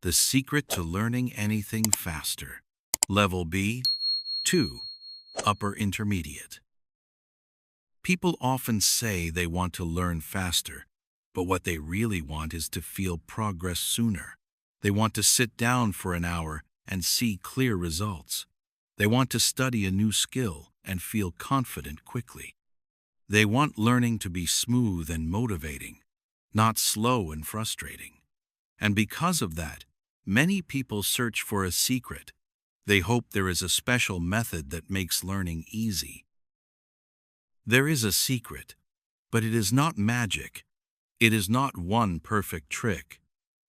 The secret to learning anything faster. Level B, 2, upper intermediate. People often say they want to learn faster, but what they really want is to feel progress sooner. They want to sit down for an hour and see clear results. They want to study a new skill and feel confident quickly. They want learning to be smooth and motivating, not slow and frustrating. And because of that, many people search for a secret. They hope there is a special method that makes learning easy. There is a secret, but it is not magic. It is not one perfect trick.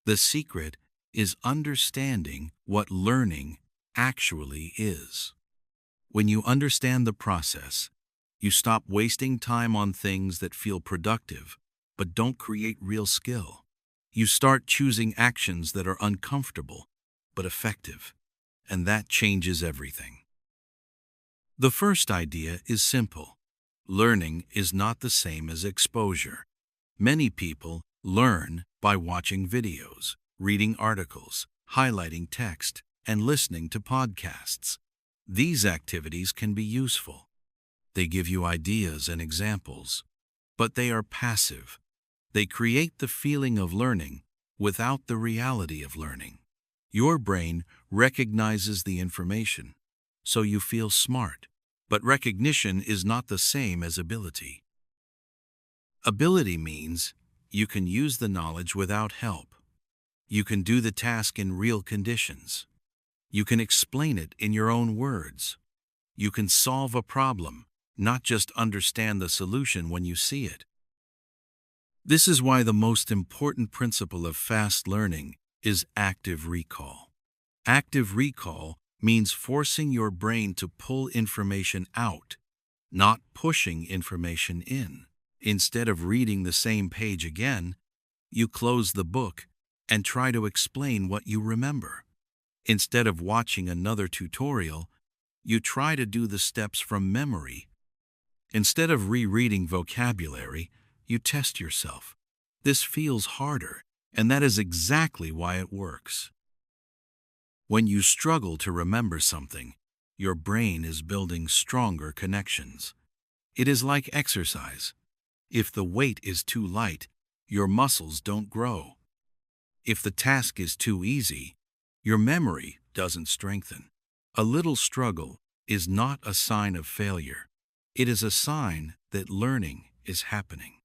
The secret is understanding what learning actually is. When you understand the process, you stop wasting time on things that feel productive but don't create real skill. You start choosing actions that are uncomfortable but effective, and that changes everything. The first idea is simple. Learning is not the same as exposure. Many people learn by watching videos, reading articles, highlighting text, and listening to podcasts. These activities can be useful. They give you ideas and examples, but they are passive. They create the feeling of learning without the reality of learning. Your brain recognizes the information, so you feel smart, but recognition is not the same as ability. Ability means you can use the knowledge without help. You can do the task in real conditions. You can explain it in your own words. You can solve a problem, not just understand the solution when you see it. This is why the most important principle of fast learning is active recall. Active recall means forcing your brain to pull information out, not pushing information in. Instead of reading the same page again, you close the book and try to explain what you remember. Instead of watching another tutorial, you try to do the steps from memory. Instead of rereading vocabulary, you test yourself. This feels harder, and that is exactly why it works. When you struggle to remember something, your brain is building stronger connections. It is like exercise. If the weight is too light, your muscles don't grow. If the task is too easy, your memory doesn't strengthen. A little struggle is not a sign of failure. It is a sign that learning is happening.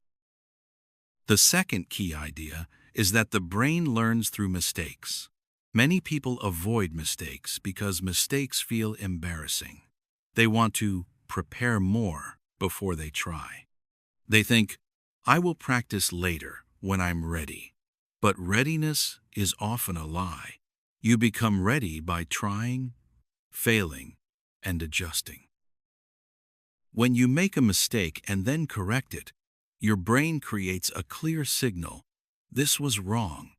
The second key idea is that the brain learns through mistakes. Many people avoid mistakes because mistakes feel embarrassing. They want to prepare more before they try. They think, I will practice later when I'm ready. But readiness is often a lie. You become ready by trying, failing, and adjusting. When you make a mistake and then correct it, your brain creates a clear signal. This was wrong.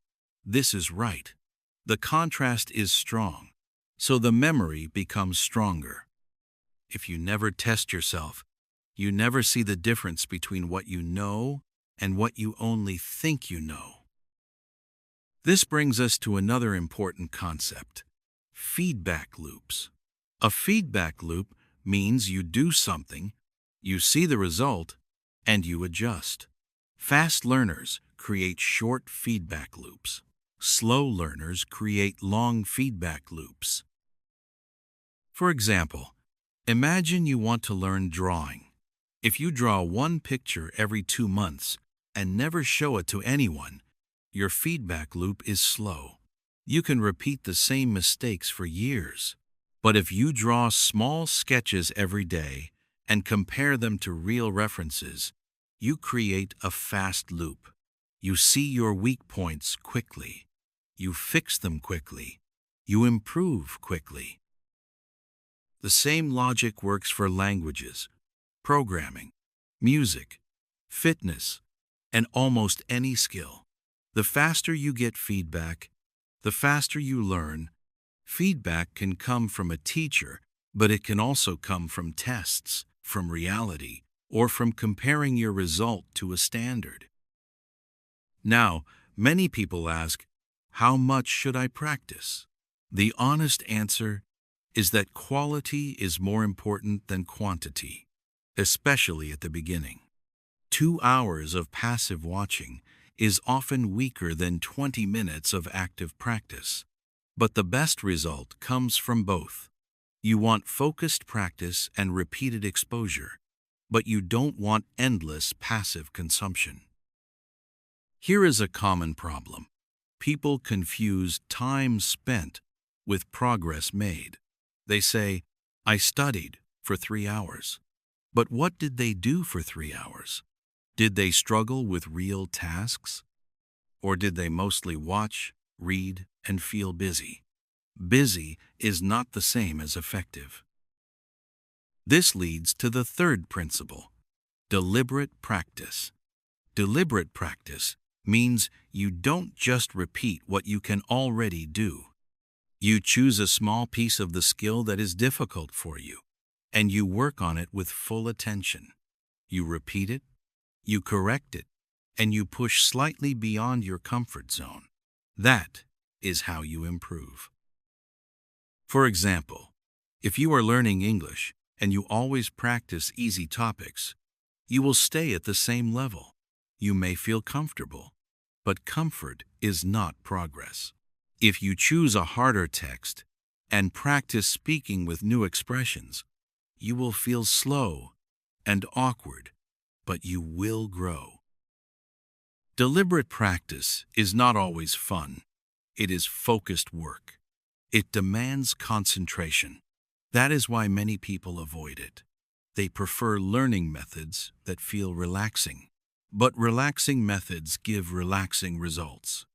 This is right. The contrast is strong, so the memory becomes stronger. If you never test yourself, you never see the difference between what you know and what you only think you know. This brings us to another important concept: feedback loops. A feedback loop means you do something, you see the result, and you adjust. Fast learners create short feedback loops. Slow learners create long feedback loops. For example, imagine you want to learn drawing. If you draw one picture every 2 months and never show it to anyone, your feedback loop is slow. You can repeat the same mistakes for years. But if you draw small sketches every day and compare them to real references, you create a fast loop. You see your weak points quickly. You fix them quickly. You improve quickly. The same logic works for languages, programming, music, fitness, and almost any skill. The faster you get feedback, the faster you learn. Feedback can come from a teacher, but it can also come from tests, from reality, or from comparing your result to a standard. Now, many people ask, How much should I practice? The honest answer is that quality is more important than quantity, especially at the beginning. 2 hours of passive watching is often weaker than 20 minutes of active practice. But the best result comes from both. You want focused practice and repeated exposure, but you don't want endless passive consumption. Here is a common problem. People confuse time spent with progress made. They say, I studied for 3 hours. But what did they do for 3 hours? Did they struggle with real tasks? Or did they mostly watch, read, and feel busy? Busy is not the same as effective. This leads to the third principle, deliberate practice. Deliberate practice means you don't just repeat what you can already do. You choose a small piece of the skill that is difficult for you, and you work on it with full attention. You repeat it, you correct it, and you push slightly beyond your comfort zone. That is how you improve. For example, if you are learning English and you always practice easy topics, you will stay at the same level. You may feel comfortable, but comfort is not progress. If you choose a harder text and practice speaking with new expressions, you will feel slow and awkward, but you will grow. Deliberate practice is not always fun. It is focused work. It demands concentration. That is why many people avoid it. They prefer learning methods that feel relaxing. But relaxing methods give relaxing results.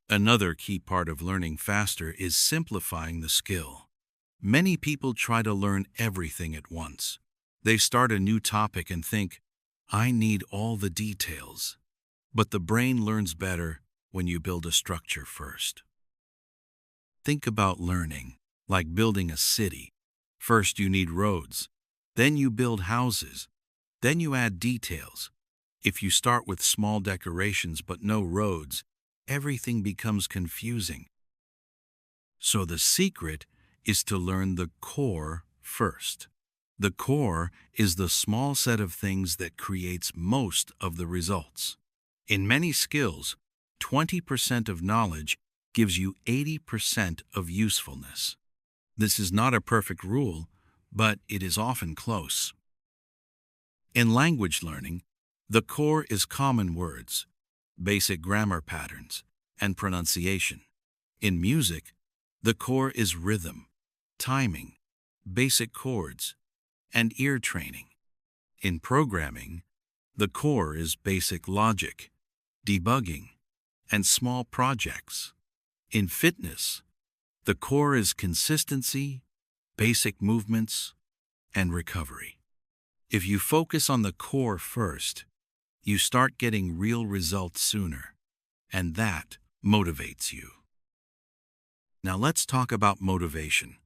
Another key part of learning faster is simplifying the skill. Many people try to learn everything at once. They start a new topic and think, I need all the details. But the brain learns better when you build a structure first. Think about learning like building a city. First you need roads, then you build houses, then you add details. If you start with small decorations but no roads, everything becomes confusing. So the secret is to learn the core first. The core is the small set of things that creates most of the results. In many skills, 20% of knowledge gives you 80% of usefulness. This is not a perfect rule, but it is often close. In language learning, the core is common words, basic grammar patterns, and pronunciation. In music, the core is rhythm, timing, basic chords, and ear training. In programming, the core is basic logic, debugging, and small projects. In fitness, the core is consistency, basic movements, and recovery. If you focus on the core first, you start getting real results sooner, and that motivates you. Now let's talk about motivation,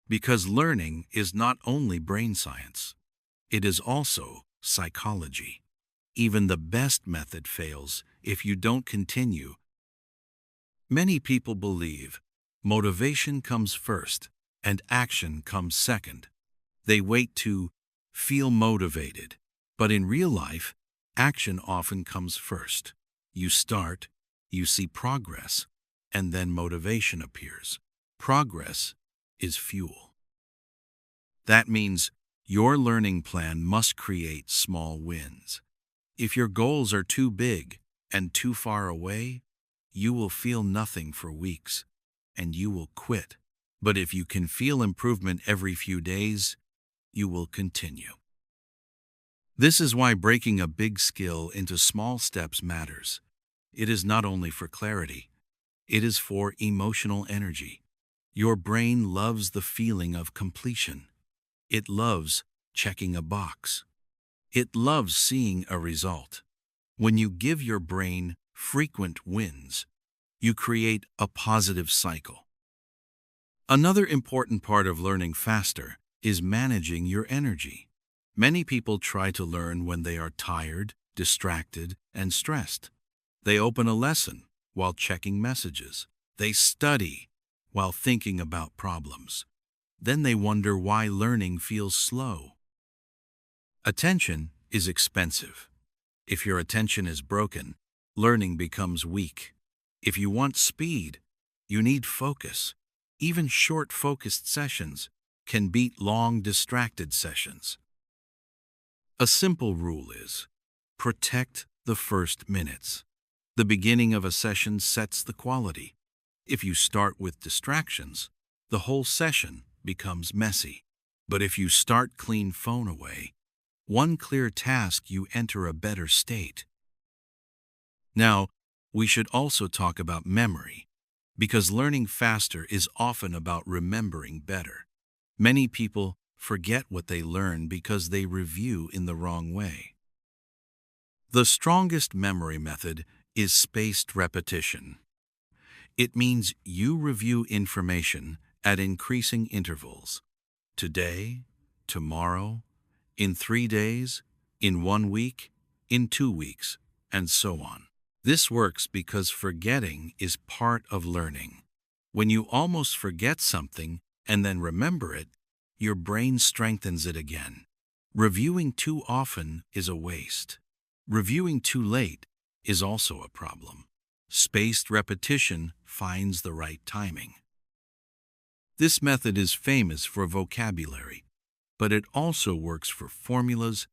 because learning is not only brain science, it is also psychology. Even the best method fails if you don't continue. Many people believe motivation comes first and action comes second. They wait to feel motivated, but in real life, action often comes first. You start, you see progress, and then motivation appears. Progress is fuel. That means your learning plan must create small wins. If your goals are too big and too far away, you will feel nothing for weeks, and you will quit. But if you can feel improvement every few days, you will continue. This is why breaking a big skill into small steps matters. It is not only for clarity, it is for emotional energy. Your brain loves the feeling of completion. It loves checking a box. It loves seeing a result. When you give your brain frequent wins, you create a positive cycle. Another important part of learning faster is managing your energy. Many people try to learn when they are tired, distracted, and stressed. They open a lesson, while checking messages. They study while thinking about problems. Then they wonder why learning feels slow. Attention is expensive. If your attention is broken, learning becomes weak. If you want speed, you need focus. Even short focused sessions can beat long distracted sessions. A simple rule is, protect the first minutes. The beginning of a session sets the quality. If you start with distractions, the whole session becomes messy. But if you start clean phone away, one clear task, you enter a better state. Now, we should also talk about memory, because learning faster is often about remembering better. Many people forget what they learn because they review in the wrong way. The strongest memory method is spaced repetition. It means you review information at increasing intervals. Today, tomorrow, in 3 days, in 1 week, in 2 weeks, and so on. This works because forgetting is part of learning. When you almost forget something and then remember it, your brain strengthens it again. Reviewing too often is a waste. Reviewing too late is also a problem. Spaced repetition finds the right timing. This method is famous for vocabulary, but it also works for formulas,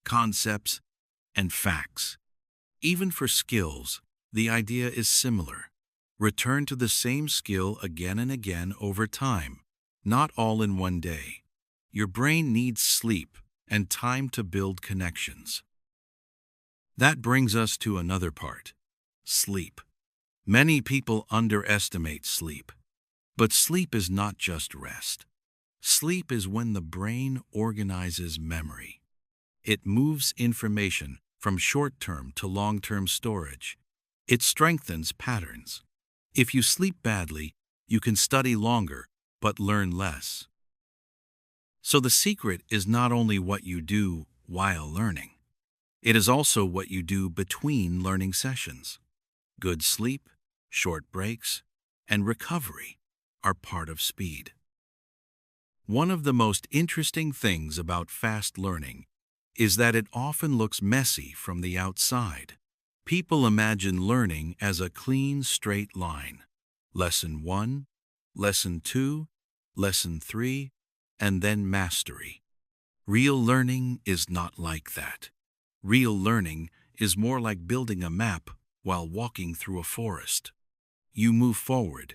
concepts, and facts. Even for skills, the idea is similar. Return to the same skill again and again over time, not all in one day. Your brain needs sleep and time to build connections. That brings us to another part, sleep. Many people underestimate sleep, but sleep is not just rest. Sleep is when the brain organizes memory. It moves information from short-term to long-term storage. It strengthens patterns. If you sleep badly, you can study longer but learn less. So the secret is not only what you do while learning, it is also what you do between learning sessions. Good sleep, short breaks, and recovery are part of speed. One of the most interesting things about fast learning is that it often looks messy from the outside. People imagine learning as a clean, straight line. Lesson 1, Lesson 2, Lesson 3, and then mastery. Real learning is not like that. Real learning is more like building a map while walking through a forest. You move forward,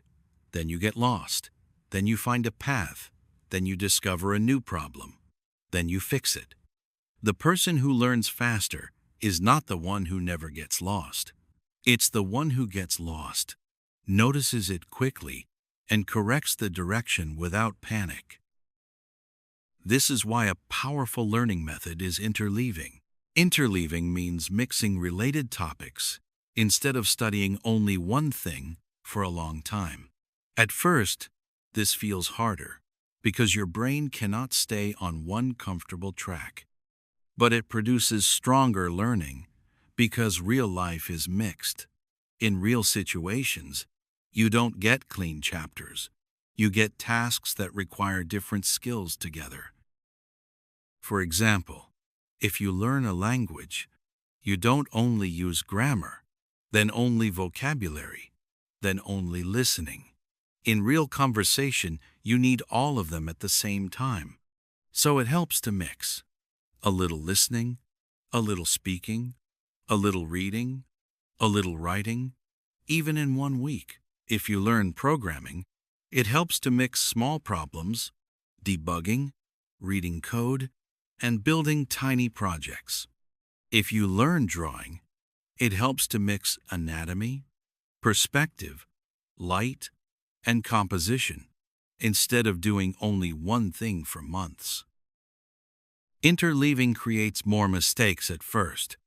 then you get lost, then you find a path, then you discover a new problem, then you fix it. The person who learns faster is not the one who never gets lost. It's the one who gets lost, notices it quickly, and corrects the direction without panic. This is why a powerful learning method is interleaving. Interleaving means mixing related topics instead of studying only one thing for a long time. At first, this feels harder because your brain cannot stay on one comfortable track. But it produces stronger learning because real life is mixed. In real situations, you don't get clean chapters. You get tasks that require different skills together. For example, if you learn a language, you don't only use grammar, then only vocabulary, then only listening. In real conversation, you need all of them at the same time. So it helps to mix. A little listening, a little speaking, a little reading, a little writing, even in 1 week. If you learn programming, it helps to mix small problems, debugging, reading code, and building tiny projects. If you learn drawing, it helps to mix anatomy, perspective, light, and composition, instead of doing only one thing for months. Interleaving creates more mistakes at first,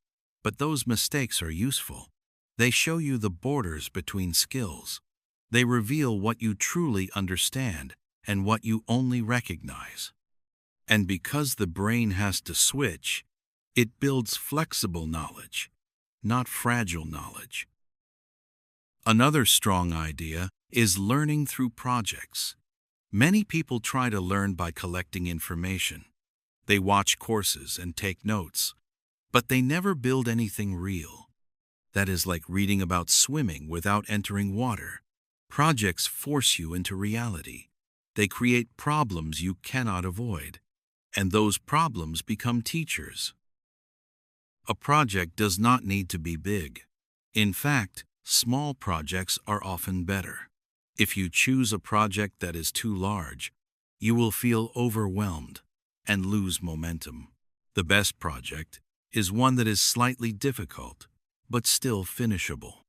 but those mistakes are useful. They show you the borders between skills. They reveal what you truly understand and what you only recognize. And because the brain has to switch, it builds flexible knowledge, not fragile knowledge. Another strong idea is learning through projects. Many people try to learn by collecting information. They watch courses and take notes, but they never build anything real. That is like reading about swimming without entering water. Projects force you into reality. They create problems you cannot avoid, and those problems become teachers. A project does not need to be big. In fact, small projects are often better. If you choose a project that is too large, you will feel overwhelmed and lose momentum. The best project is one that is slightly difficult, but still finishable.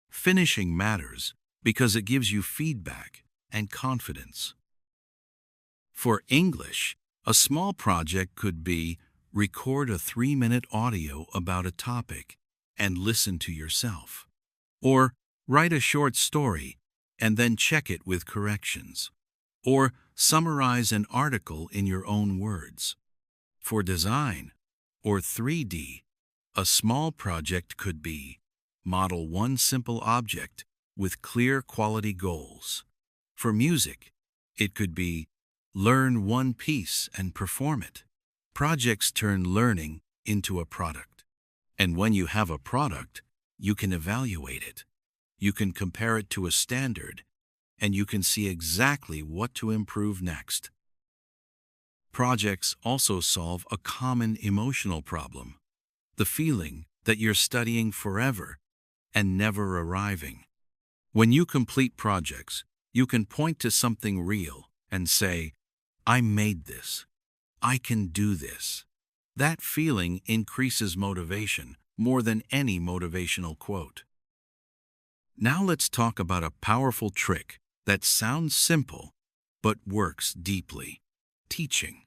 Finishing matters because it gives you feedback and confidence. For English, a small project could be record a 3-minute audio about a topic and listen to yourself. Or write a short story and then check it with corrections. Or summarize an article in your own words. For design or 3D, a small project could be model one simple object with clear quality goals. For music, it could be learn one piece and perform it. Projects turn learning into a product. And when you have a product, you can evaluate it. You can compare it to a standard, and you can see exactly what to improve next. Projects also solve a common emotional problem, the feeling that you're studying forever and never arriving. When you complete projects, you can point to something real and say, I made this. I can do this. That feeling increases motivation more than any motivational quote. Now let's talk about a powerful trick that sounds simple but works deeply. Teaching.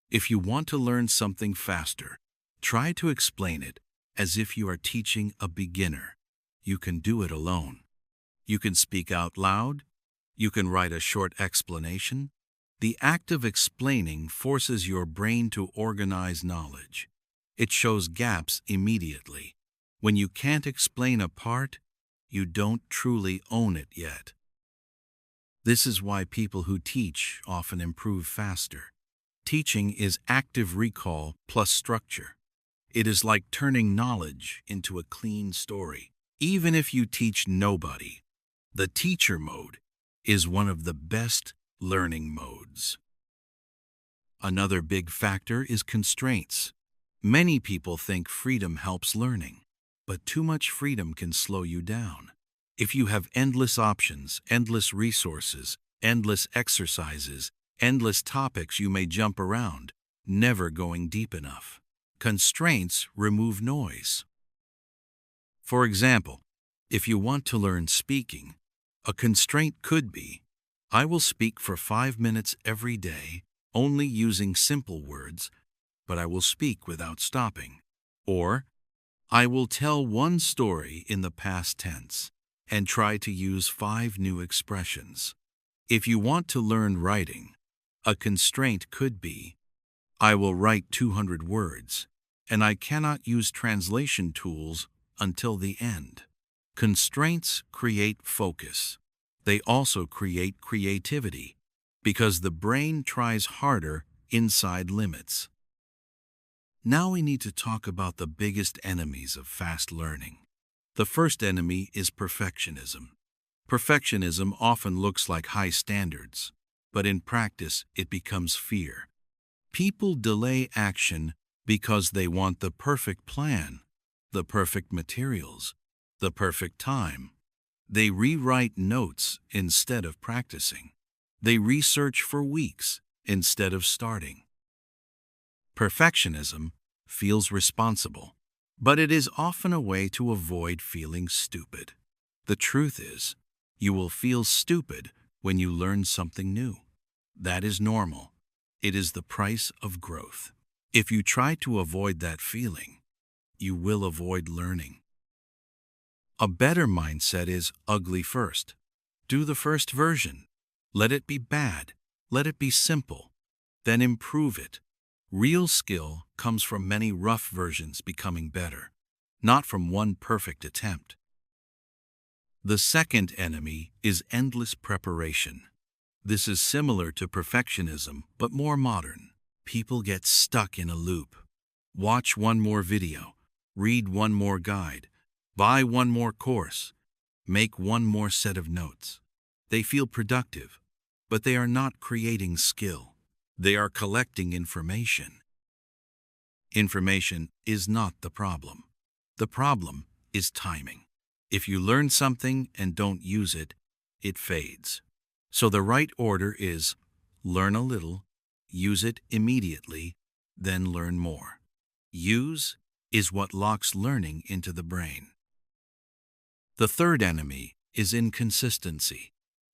If you want to learn something faster, try to explain it as if you are teaching a beginner. You can do it alone. You can speak out loud. You can write a short explanation. The act of explaining forces your brain to organize knowledge. It shows gaps immediately. When you can't explain a part, you don't truly own it yet. This is why people who teach often improve faster. Teaching is active recall plus structure. It is like turning knowledge into a clean story. Even if you teach nobody, the teacher mode is one of the best learning modes. Another big factor is constraints. Many people think freedom helps learning, but too much freedom can slow you down. If you have endless options, endless resources, endless exercises, endless topics you may jump around, never going deep enough. Constraints remove noise. For example, if you want to learn speaking, a constraint could be, I will speak for 5 minutes every day, only using simple words, but I will speak without stopping. Or, I will tell one story in the past tense and try to use 5 new expressions. If you want to learn writing, a constraint could be, I will write 200 words, and I cannot use translation tools until the end. Constraints create focus. They also create creativity, because the brain tries harder inside limits. Now we need to talk about the biggest enemies of fast learning. The first enemy is perfectionism. Perfectionism often looks like high standards, but in practice it becomes fear. People delay action because they want the perfect plan, the perfect materials, the perfect time. They rewrite notes instead of practicing. They research for weeks instead of starting. Perfectionism feels responsible, but it is often a way to avoid feeling stupid. The truth is, you will feel stupid when you learn something new. That is normal. It is the price of growth. If you try to avoid that feeling, you will avoid learning. A better mindset is ugly first. Do the first version. Let it be bad. Let it be simple. Then improve it. Real skill comes from many rough versions becoming better, not from one perfect attempt. The second enemy is endless preparation. This is similar to perfectionism, but more modern. People get stuck in a loop. Watch one more video, read one more guide, buy one more course, make one more set of notes. They feel productive, but they are not creating skill. They are collecting information. Information is not the problem. The problem is timing. If you learn something and don't use it, it fades. So the right order is learn a little, use it immediately, then learn more. Use is what locks learning into the brain. The third enemy is inconsistency.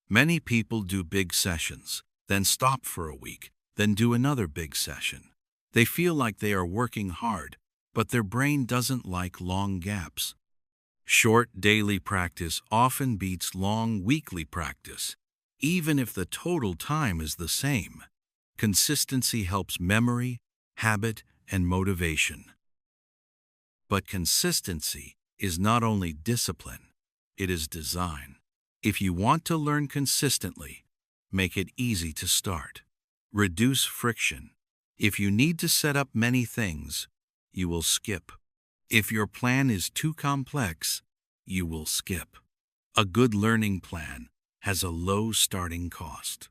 Many people do big sessions, then stop for a week, then do another big session. They feel like they are working hard, but their brain doesn't like long gaps. Short daily practice often beats long weekly practice, even if the total time is the same. Consistency helps memory, habit, and motivation. But consistency is not only discipline, it is design. If you want to learn consistently, make it easy to start. Reduce friction. If you need to set up many things, you will skip. If your plan is too complex, you will skip. A good learning plan has a low starting cost.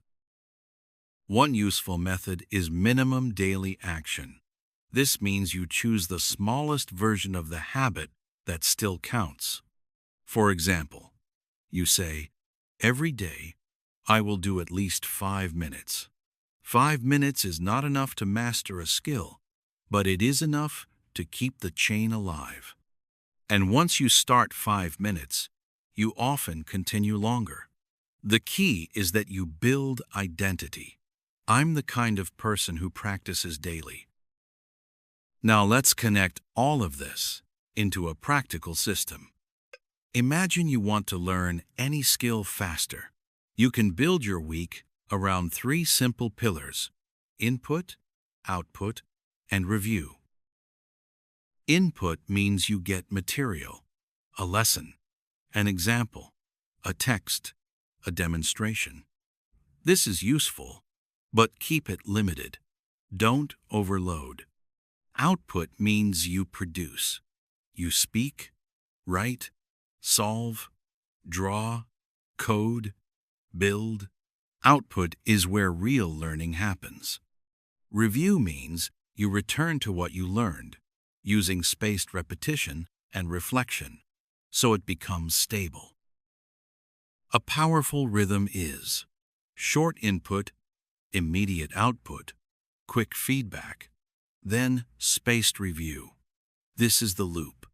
One useful method is minimum daily action. This means you choose the smallest version of the habit that still counts. For example, you say, every day, I will do at least 5 minutes. 5 minutes is not enough to master a skill, but it is enough to keep the chain alive. And once you start 5 minutes, you often continue longer. The key is that you build identity. I'm the kind of person who practices daily. Now let's connect all of this into a practical system. Imagine you want to learn any skill faster. You can build your week around 3 simple pillars: input, output, and review. Input means you get material, a lesson, an example, a text, a demonstration. This is useful, but keep it limited. Don't overload. Output means you produce. You speak, write, solve, draw, code, build. Output is where real learning happens. Review means you return to what you learned, using spaced repetition and reflection, so it becomes stable. A powerful rhythm is short input, immediate output, quick feedback, then spaced review. This is the loop.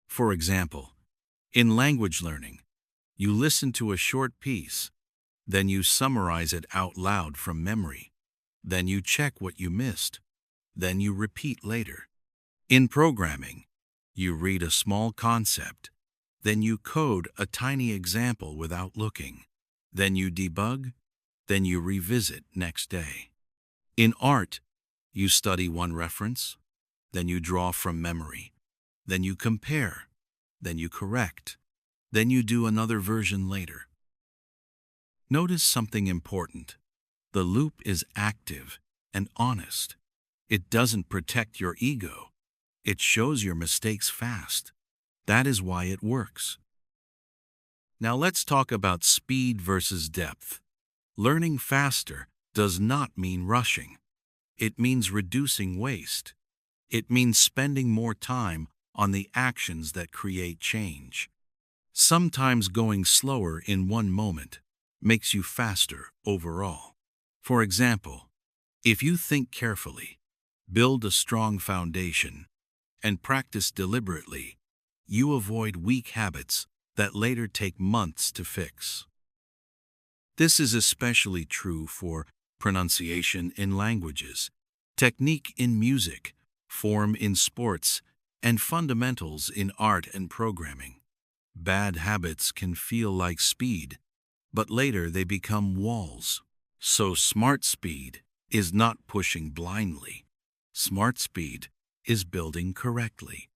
For example, in language learning, you listen to a short piece, then you summarize it out loud from memory, then you check what you missed, then you repeat later. In programming, you read a small concept, then you code a tiny example without looking, then you debug, then you revisit next day. In art, you study one reference, then you draw from memory, then you compare, then you correct, then you do another version later. Notice something important. The loop is active and honest. It doesn't protect your ego. It shows your mistakes fast. That is why it works. Now let's talk about speed versus depth. Learning faster does not mean rushing. It means reducing waste. It means spending more time on the actions that create change. Sometimes going slower in one moment makes you faster overall. For example, if you think carefully, build a strong foundation, and practice deliberately, you avoid weak habits that later take months to fix. This is especially true for pronunciation in languages, technique in music, form in sports, and fundamentals in art and programming. Bad habits can feel like speed, but later they become walls. So smart speed is not pushing blindly. Smart speed is building correctly.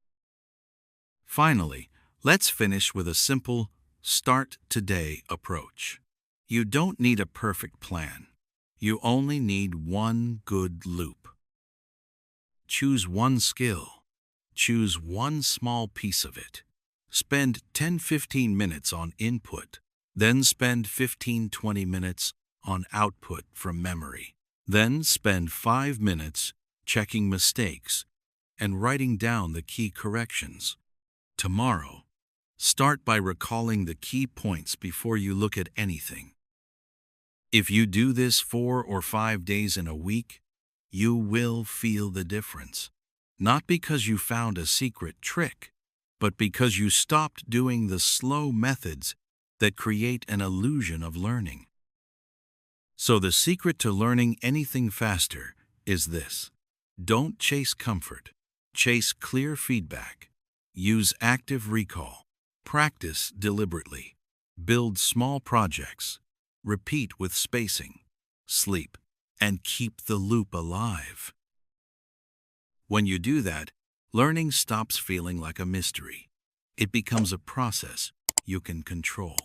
Finally, let's finish with a simple Start today approach. You don't need a perfect plan. You only need one good loop. Choose one skill. Choose one small piece of it. Spend 10-15 minutes on input, then spend 15-20 minutes on output from memory. Then spend 5 minutes checking mistakes and writing down the key corrections. Tomorrow, start by recalling the key points before you look at anything. If you do this 4 or 5 days in a week, you will feel the difference. Not because you found a secret trick, but because you stopped doing the slow methods that create an illusion of learning. So the secret to learning anything faster is this. Don't chase comfort. Chase clear feedback. Use active recall. Practice deliberately. Build small projects. Repeat with spacing. Sleep. And keep the loop alive. When you do that, learning stops feeling like a mystery. It becomes a process you can control.